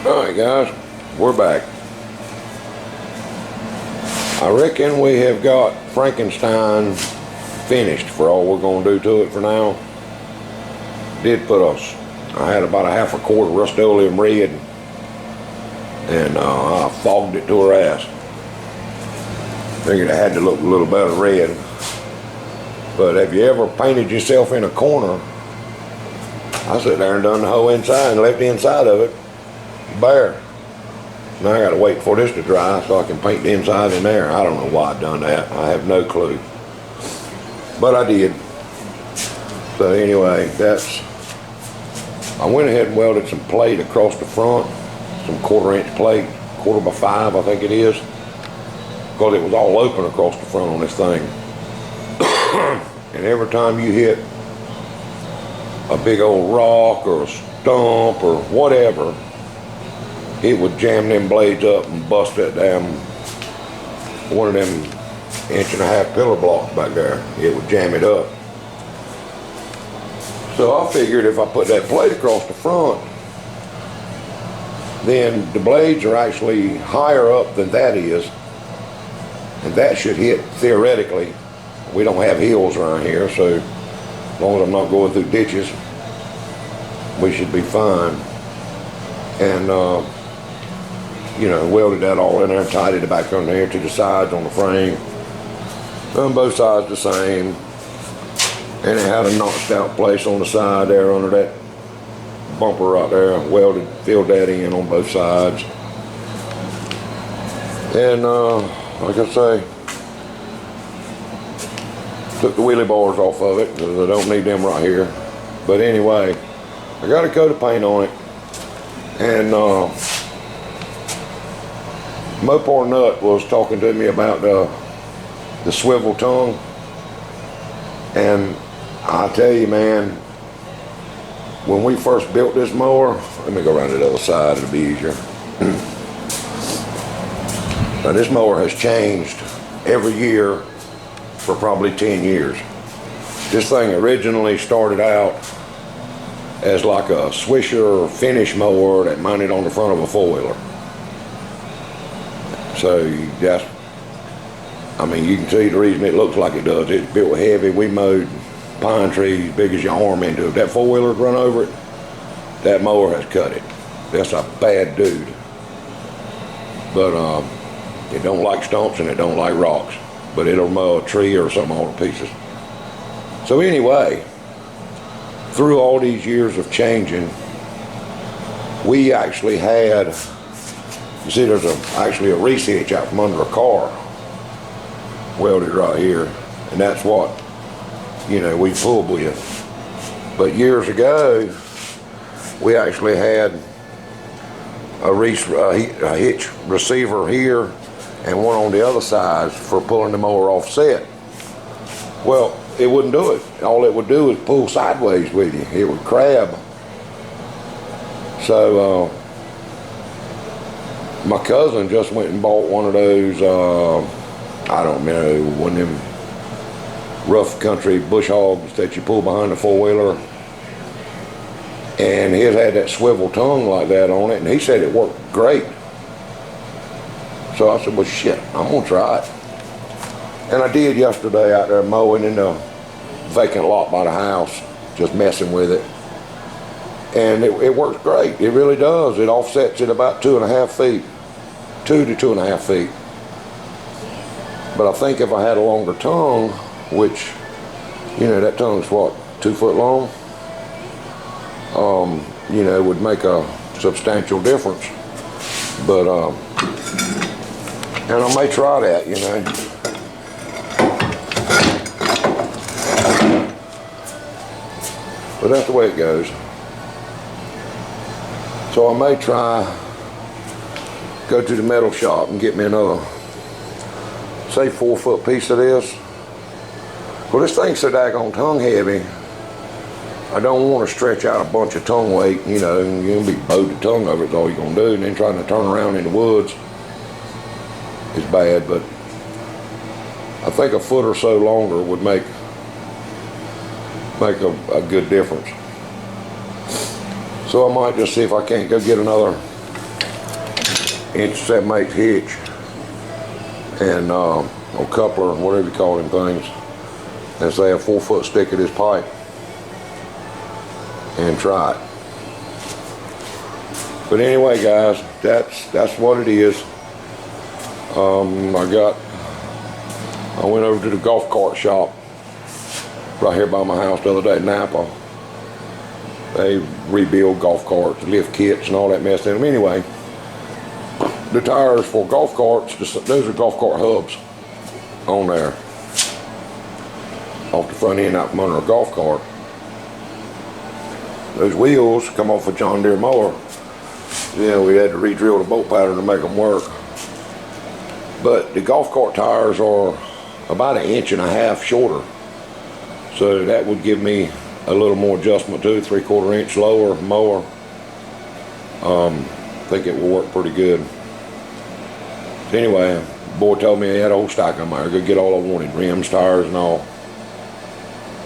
Alright guys, we're back. I reckon we have got Frankenstein finished for all we're going to do to it for now. Did put us, I had about a half a quart of Rust-Oleum Red and I fogged it to her ass. Figured it had to look a little better red. But have you ever painted yourself in a corner? I sat there and done the whole inside and left the inside of it bare. Now I gotta wait for this to dry so I can paint the inside in there. I don't know why I done that. I have no clue. But I did. So anyway, I went ahead and welded some plate across the front. Some 1/4 inch plate, 1/4 by 5 I think it is. Because it was all open across the front on this thing. And every time you hit a big old rock or a stump or whatever, it would jam them blades up and bust that damn, one of them 1.5-inch pillar blocks back there. It would jam it up. So I figured if I put that plate across the front, then the blades are actually higher up than that is, and that should hit, theoretically. We don't have hills around here, so as long as I'm not going through ditches, we should be fine. And you know, welded that all in there, tied it back on there to the sides on the frame. Done both sides the same. And it had a notched out place on the side there under that bumper right there. Welded, filled that in on both sides. And like I say, took the wheelie bars off of it because I don't need them right here. But anyway, I got a coat of paint on it. And Mopar Nut was talking to me about the swivel tongue, and I tell you, man, when we first built this mower, let me go around to the other side, it'll be easier. Now this mower has changed every year for probably 10 years. This thing originally started out as like a Swisher finish mower that mounted on the front of a four-wheeler. So that's, I mean, you can see the reason it looks like it does. It's built heavy. We mowed pine trees big as your arm into it. That four-wheeler's run over it. That mower has cut it. That's a bad dude. But it don't like stumps and it don't like rocks. But it'll mow a tree or something all to pieces. So anyway, through all these years of changing, we actually had, you see there's actually a reese hitch out from under a car welded right here, and that's what, you know, we pulled with. But years ago, we actually had a hitch receiver here and one on the other side for pulling the mower offset. Well, it wouldn't do it. All it would do is pull sideways with you. It would crab. So my cousin just went and bought one of those, I don't know, one of them rough country bush hogs that you pull behind the four-wheeler. And his had that swivel tongue like that on it, and he said it worked great. So I said, well, shit, I'm gonna try it. And I did yesterday out there mowing in the vacant lot by the house, just messing with it. And it works great, it really does. It offsets it about 2.5 feet, 2 to 2.5 feet. But I think if I had a longer tongue, which, you know, that tongue's what, 2 foot long? You know, would make a substantial difference. But, and I may try that, you know. But that's the way it goes. So I may try, go to the metal shop and get me another, say 4 foot piece of this. Well, this thing's so daggone tongue heavy, I don't want to stretch out a bunch of tongue weight, you know, and you're going to be bowed the tongue over it's all you're going to do, and then trying to turn around in the woods is bad. But I think a foot or so longer would make a good difference. So I might just see if I can't go get another inch 7/8 hitch and or coupler, whatever you call them things, and say a 4-foot stick of this pipe and try it. But anyway, guys, that's what it is. I went over to the golf cart shop right here by my house the other day in Napa. They rebuild golf carts, lift kits and all that mess in them. Anyway, the tires for golf carts, those are golf cart hubs on there, off the front end out from under a golf cart. Those wheels come off a John Deere mower. Yeah, we had to re-drill the bolt pattern to make them work. But the golf cart tires are about 1.5 inches shorter. So that would give me a little more adjustment too, 3/4 inch lower mower. I think it will work pretty good. So anyway, the boy told me he had a whole stack of them there. Go get all I wanted, rims, tires, and all.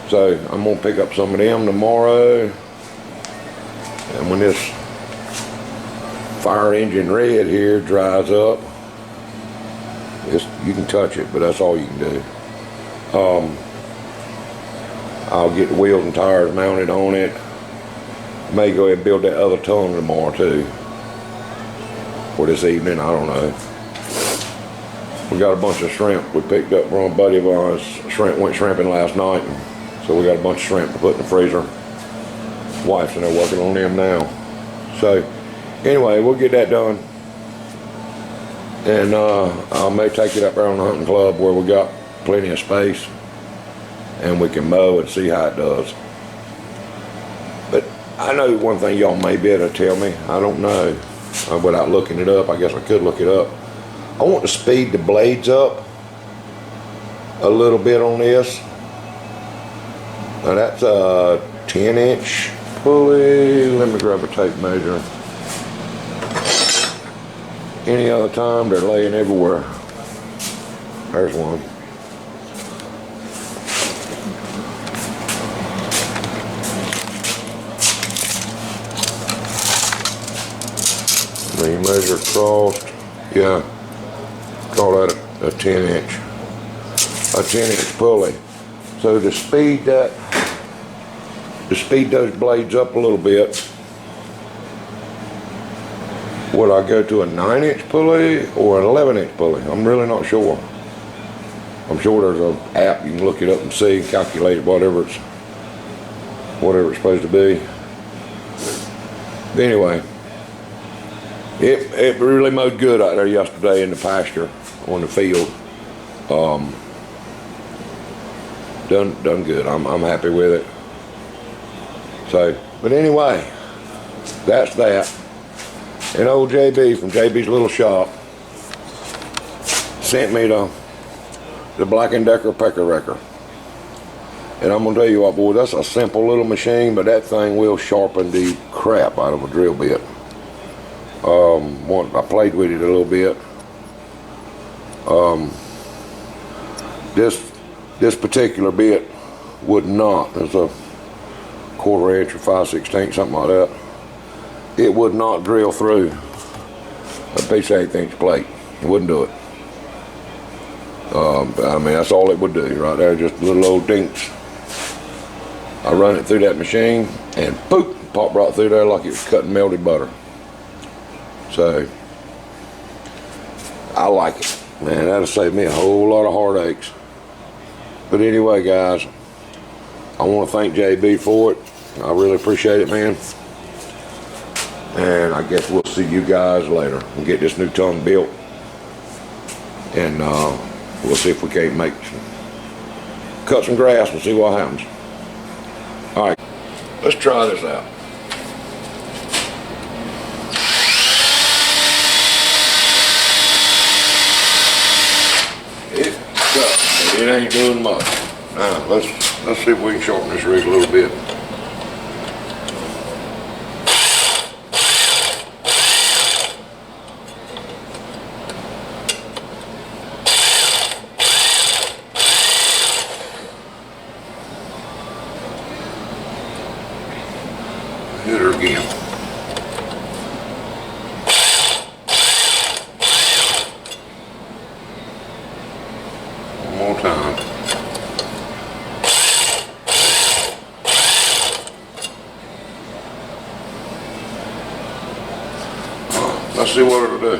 So I'm gonna pick up some of them tomorrow. And when this fire engine red here dries up, you can touch it, but that's all you can do. I'll get the wheels and tires mounted on it. May go ahead and build that other tongue tomorrow too. Or this evening, I don't know. We got a bunch of shrimp we picked up from a buddy of ours. Went shrimping last night, so we got a bunch of shrimp to put in the freezer. Wife's in there working on them now. So anyway, we'll get that done. And I may take it up there on the hunting club where we got plenty of space and we can mow and see how it does. But I know one thing y'all may be able to tell me. I don't know. Without looking it up, I guess I could look it up. I want to speed the blades up a little bit on this. Now that's a 10-inch pulley. Let me grab a tape measure. Any other time, they're laying everywhere. There's one. Let me measure crossed. Yeah, call that a 10-inch. A 10-inch pulley. So to speed those blades up a little bit, would I go to a 9-inch pulley or an 11-inch pulley? I'm really not sure. I'm sure there's an app you can look it up and see, calculate whatever it's supposed to be. But anyway, it really mowed good out there yesterday in the pasture on the field. Done good. I'm happy with it. So, but anyway, that's that. And old JB from JB's Little Shop sent me the Black & Decker Pecker Wrecker. And I'm gonna tell you what, boy, that's a simple little machine, but that thing will sharpen the crap out of a drill bit. I played with it a little bit. This particular bit would not. It's a 1/4 inch or 5/16, something like that. It would not drill through a piece of 1/8 inch plate. It wouldn't do it. I mean, that's all it would do right there, just little old dinks. I run it through that machine and boop, pop right through there like it was cutting melted butter. So, I like it. Man, that'll save me a whole lot of heartaches. But anyway, guys, I want to thank JB for it. I really appreciate it, man. And I guess we'll see you guys later and get this new tongue built. And we'll see if we can't cut some grass and see what happens. All right, let's try this out. It's cut, but it ain't doing much. Now let's see if we can shorten this rig a little bit. Hit her again. Let's see what it'll do.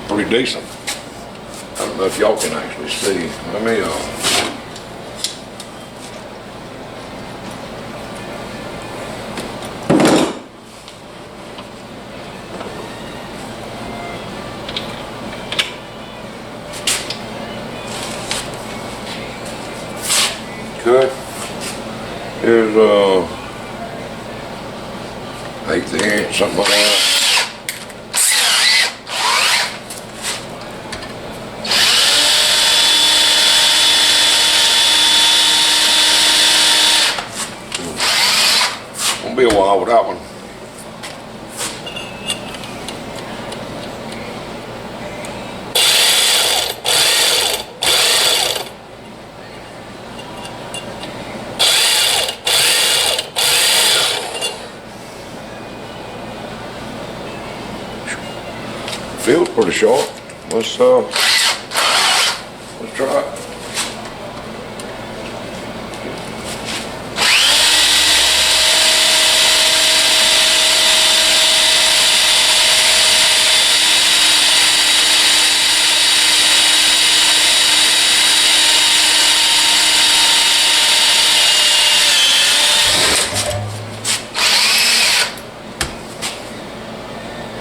Pretty decent. I don't know if y'all can actually see. Let me, good. Here's, 1/8 inch, something like that. Gonna be a while with that one. Feels pretty sharp. Let's try it.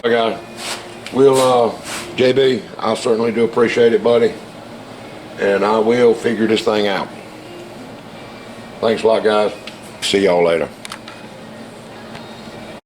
I got it. We'll, JB, I certainly do appreciate it, buddy. And I will figure this thing out. Thanks a lot, guys. See y'all later.